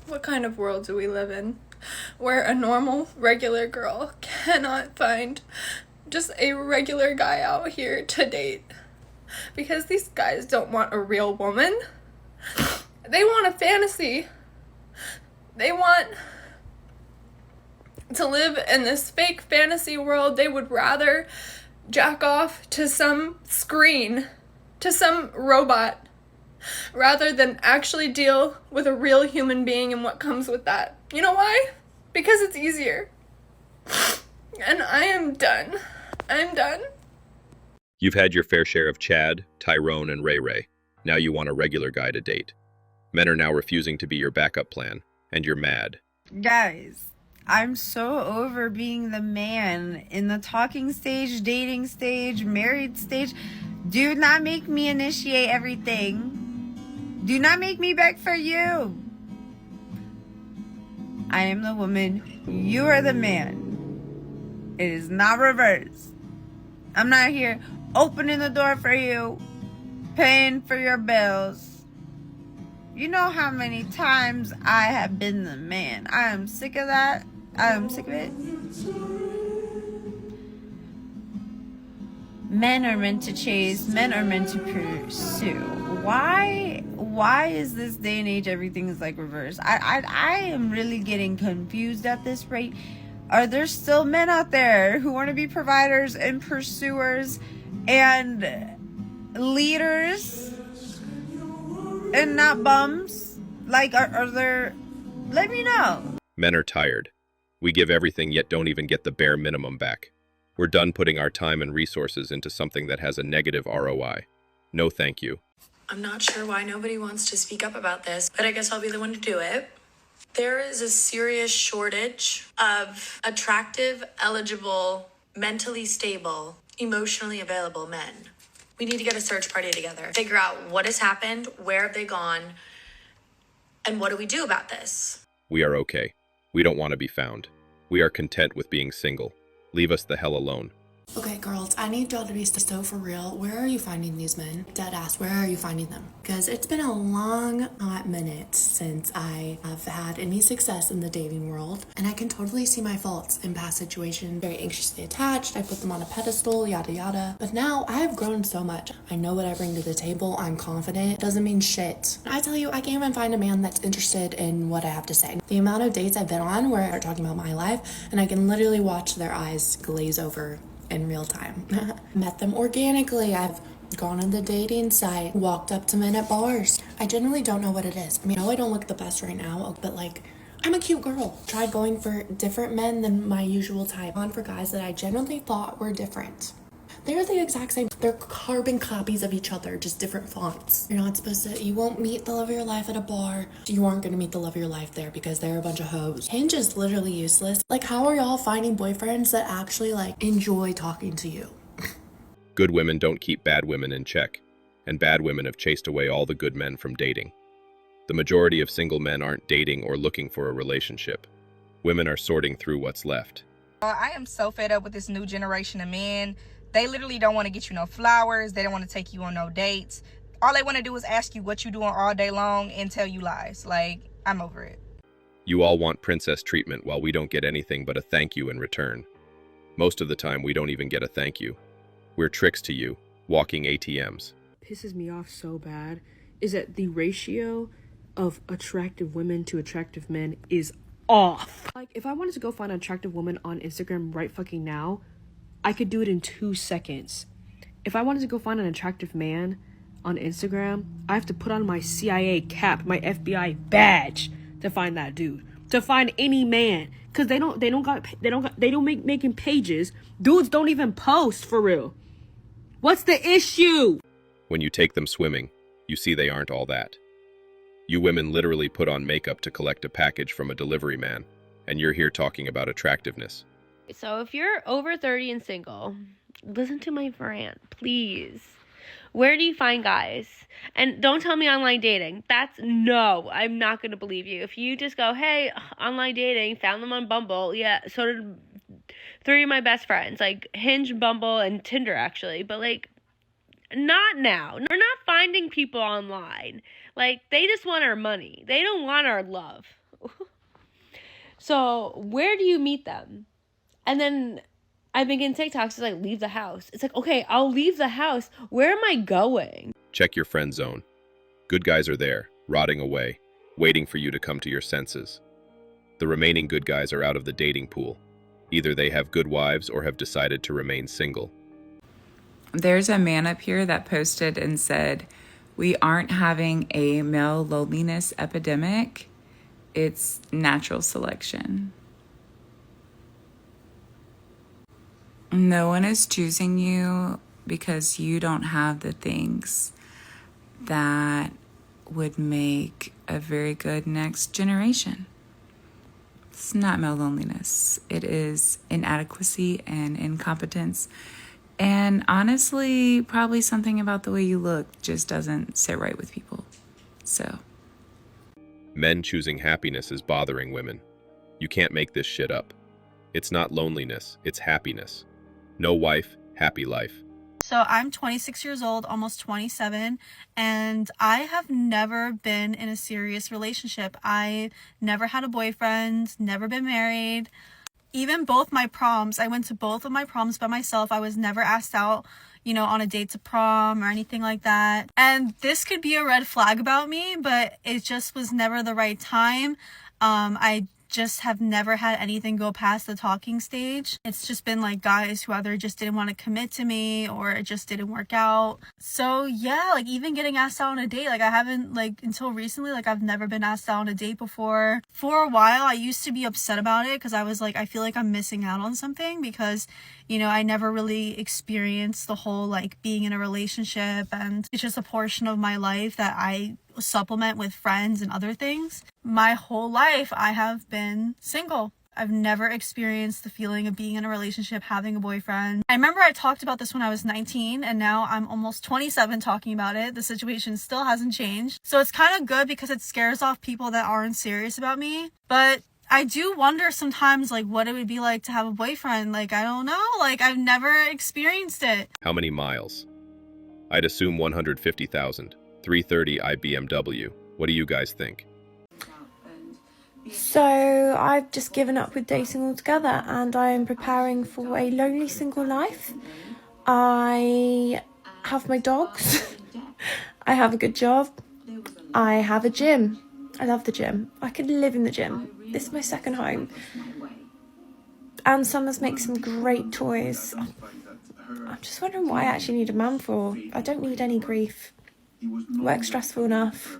What kind of world do we live in where a normal, regular girl cannot find just a regular guy out here to date? Because these guys don't want a real woman. They want a fantasy. They want to live in this fake fantasy world. They would rather jack off to some screen, to some robot, rather than actually deal with a real human being and what comes with that. You know why? Because it's easier. And I am done. I'm done. You've had your fair share of Chad, Tyrone, and Ray Ray. Now you want a regular guy to date. Men are now refusing to be your backup plan, and you're mad. Guys, I'm so over being the man in the talking stage, dating stage, married stage. Do not make me initiate everything. Do not make me beg for you. I am the woman. You are the man. It is not reversed. I'm not here opening the door for you, paying for your bills. You know how many times I have been the man. I am sick of that. I am sick of it. Men are meant to chase. Men are meant to pursue. Why is this day and age everything is like reverse? I am really getting confused at this rate. Are there still men out there who want to be providers and pursuers and leaders and not bums? Like, are there... Let me know. Men are tired. We give everything yet don't even get the bare minimum back. We're done putting our time and resources into something that has a negative ROI. No thank you. I'm not sure why nobody wants to speak up about this, but I guess I'll be the one to do it. There is a serious shortage of attractive, eligible, mentally stable, emotionally available men. We need to get a search party together, figure out what has happened, where have they gone, and what do we do about this? We are okay. We don't want to be found. We are content with being single. Leave us the hell alone. Okay, girls, I need y'all to be so for real. Where are you finding these men? Dead ass, where are you finding them? Because it's been a long hot minute since I have had any success in the dating world, and I can totally see my faults in past situations. Very anxiously attached, I put them on a pedestal, yada yada. But now I have grown so much. I know what I bring to the table, I'm confident. It doesn't mean shit. I tell you, I can't even find a man that's interested in what I have to say. The amount of dates I've been on where they're talking about my life, and I can literally watch their eyes glaze over in real time. Met them organically. I've gone on the dating site, walked up to men at bars. I generally don't know what it is. I mean, I know I don't look the best right now, but like, I'm a cute girl. Tried going for different men than my usual type. On for guys that I generally thought were different. They're the exact same. They're carbon copies of each other, just different fonts. You're not supposed to, you won't meet the love of your life at a bar. You aren't gonna meet the love of your life there because they're a bunch of hoes. Hinge is literally useless. Like, how are y'all finding boyfriends that actually like enjoy talking to you? Good women don't keep bad women in check, and bad women have chased away all the good men from dating. The majority of single men aren't dating or looking for a relationship. Women are sorting through what's left. I am so fed up with this new generation of men. They literally don't want to get you no flowers. They don't want to take you on no dates. All they want to do is ask you what you doing all day long and tell you lies. Like, I'm over it. You all want princess treatment while we don't get anything but a thank you in return. Most of the time, we don't even get a thank you. We're tricks to you, walking ATMs. Pisses me off so bad is that the ratio of attractive women to attractive men is off. Like, if I wanted to go find an attractive woman on Instagram right fucking now, I could do it in 2 seconds. If I wanted to go find an attractive man on Instagram, I have to put on my CIA cap, my FBI badge to find that dude. To find any man, cause they don't make making pages. Dudes don't even post for real. What's the issue? When you take them swimming, you see they aren't all that. You women literally put on makeup to collect a package from a delivery man, and you're here talking about attractiveness. So if you're over 30 and single, listen to my rant, please. Where do you find guys? And don't tell me online dating. No, I'm not going to believe you. If you just go, hey, online dating, found them on Bumble. Yeah, so did 3 of my best friends. Like, Hinge, Bumble, and Tinder, actually. But, like, not now. We're not finding people online. Like, they just want our money. They don't want our love. So where do you meet them? And then I've been getting TikToks, it's like, leave the house. It's like, okay, I'll leave the house. Where am I going? Check your friend zone. Good guys are there, rotting away, waiting for you to come to your senses. The remaining good guys are out of the dating pool. Either they have good wives or have decided to remain single. There's a man up here that posted and said, "We aren't having a male loneliness epidemic. It's natural selection." No one is choosing you because you don't have the things that would make a very good next generation. It's not male loneliness. It is inadequacy and incompetence. And honestly, probably something about the way you look just doesn't sit right with people. So. Men choosing happiness is bothering women. You can't make this shit up. It's not loneliness, it's happiness. No wife, happy life. So I'm 26 years old, almost 27, and I have never been in a serious relationship. I never had a boyfriend, never been married. Even both my proms, I went to both of my proms by myself. I was never asked out, on a date to prom or anything like that. And this could be a red flag about me, but it just was never the right time. I just have never had anything go past the talking stage. It's just been like guys who either just didn't want to commit to me or it just didn't work out. So yeah, like even getting asked out on a date, like I haven't, like until recently, like I've never been asked out on a date before. For a while, I used to be upset about it because I was like, I feel like I'm missing out on something because, I never really experienced the whole like being in a relationship, and it's just a portion of my life that I supplement with friends and other things. My whole life I have been single. I've never experienced the feeling of being in a relationship, having a boyfriend. I remember I talked about this when I was 19, and now I'm almost 27 talking about it. The situation still hasn't changed. So it's kind of good because it scares off people that aren't serious about me. But I do wonder sometimes like what it would be like to have a boyfriend. Like, I don't know. Like, I've never experienced it. How many miles? I'd assume 150,000. 330 IBMW. What do you guys think? So I've just given up with dating altogether and I am preparing for a lonely single life. I have my dogs. I have a good job. I have a gym. I love the gym. I could live in the gym. This is my second home. And Summers makes some great toys. I'm just wondering what I actually need a man for. I don't need any grief. Work's stressful enough.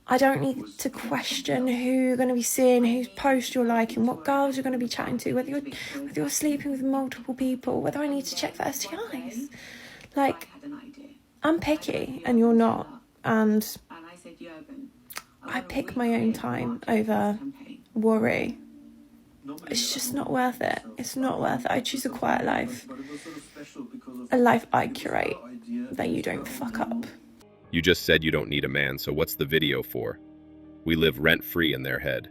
I don't need to question who you're going to be seeing, whose post you're liking, what girls you're going to be chatting to, whether you're sleeping with multiple people, whether I need to check for STIs. Like, I'm picky and you're not. And I pick my own time over worry. It's just not worth it. It's not worth it. I choose a quiet life. A life I curate that you don't fuck up. You just said you don't need a man, so what's the video for? We live rent-free in their head.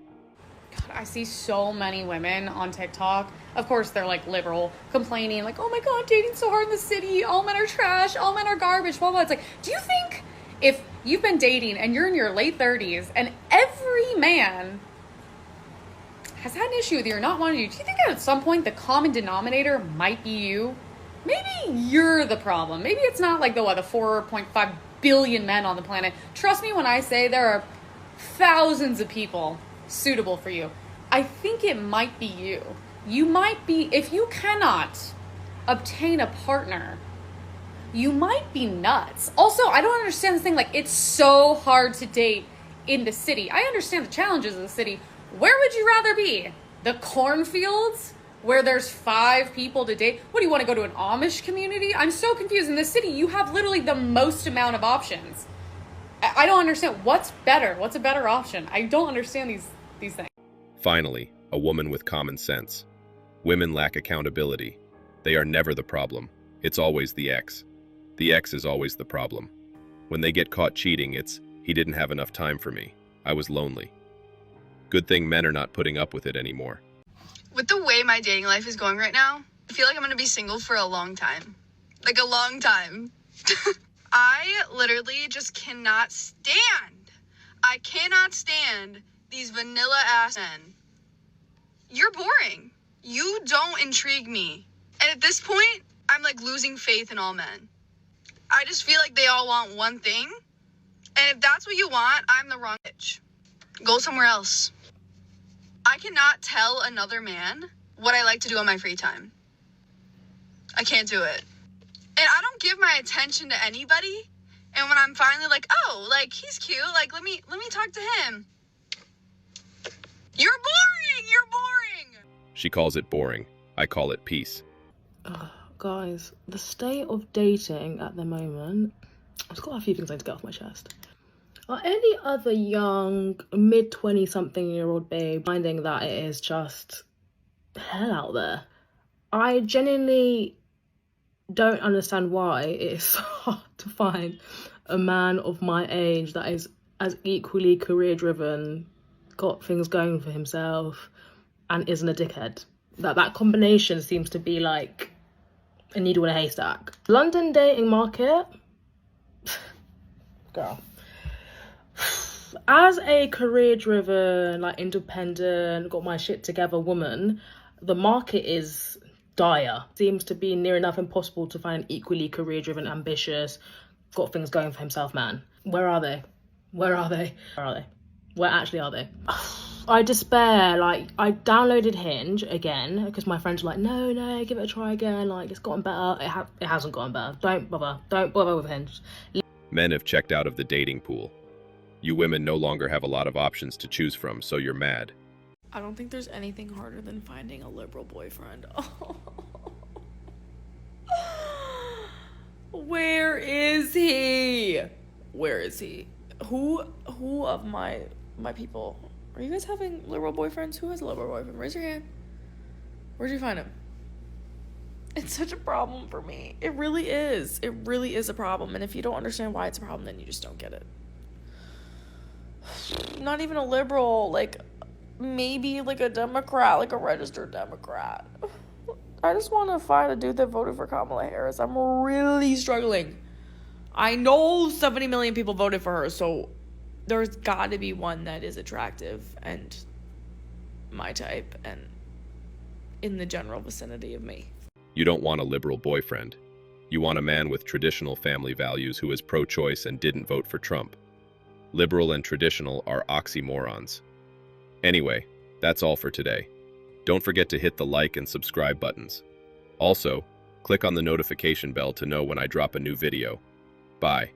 God, I see so many women on TikTok. Of course, they're like liberal, complaining like, oh my God, dating's so hard in the city. All men are trash. All men are garbage. Blah, blah. It's like, do you think if you've been dating and you're in your late 30s and every man has had an issue with you or not wanting you, do you think at some point the common denominator might be you? Maybe you're the problem. Maybe it's not like the 4.5 billion men on the planet. Trust me when I say there are thousands of people suitable for you. I think it might be you. You might be, if you cannot obtain a partner, you might be nuts. Also, I don't understand this thing, like, it's so hard to date in the city. I understand the challenges of the city. Where would you rather be? The cornfields? Where there's 5 people to date? What, do you want to go to an Amish community? I'm so confused. In this city, you have literally the most amount of options. I don't understand. What's better? What's a better option? I don't understand these things. Finally, a woman with common sense. Women lack accountability. They are never the problem. It's always the ex. The ex is always the problem. When they get caught cheating, it's, he didn't have enough time for me. I was lonely. Good thing men are not putting up with it anymore. With the way my dating life is going right now, I feel like I'm going to be single for a long time. Like a long time. I literally just cannot stand. I cannot stand These vanilla ass men. You're boring. You don't intrigue me. And at this point, I'm like losing faith in all men. I just feel like they all want one thing. And if that's what you want, I'm the wrong bitch. Go somewhere else. I cannot tell another man what I like to do on my free time. I can't do it. And I don't give my attention to anybody. And when I'm finally like, oh, like, he's cute, like, let me talk to him. You're boring! You're boring! She calls it boring. I call it peace. Guys, the state of dating at the moment, I've got a few things I need to get off my chest. Are any other young, mid-20-something-year-old babe finding that it is just hell out there? I genuinely don't understand why it is so hard to find a man of my age that is as equally career-driven, got things going for himself, and isn't a dickhead. That combination seems to be like a needle in a haystack. London dating market, girl. As a career-driven, like, independent, got my shit together woman, the market is dire. Seems to be near enough impossible to find an equally career-driven, ambitious, got things going for himself man. Where are they? Where are they? Where are they? Where actually are they? I despair. Like, I downloaded Hinge again because my friends were like, no, give it a try again. Like, it's gotten better. It hasn't gotten better. Don't bother with Hinge. Men have checked out of the dating pool. You women no longer have a lot of options to choose from, so you're mad. I don't think there's anything harder than finding a liberal boyfriend. Where is he? Where is he? Who of my people, are you guys having liberal boyfriends? Who has a liberal boyfriend? Raise your hand. Where'd you find him? It's such a problem for me. It really is. It really is a problem. And if you don't understand why it's a problem, then you just don't get it. Not even a liberal, like, maybe like a Democrat, like a registered Democrat. I just want to find a dude that voted for Kamala Harris. I'm really struggling. I know 70 million people voted for her, so there's got to be one that is attractive and my type and in the general vicinity of me. You don't want a liberal boyfriend. You want a man with traditional family values who is pro-choice and didn't vote for Trump. Liberal and traditional are oxymorons. Anyway, that's all for today. Don't forget to hit the like and subscribe buttons. Also, click on the notification bell to know when I drop a new video. Bye.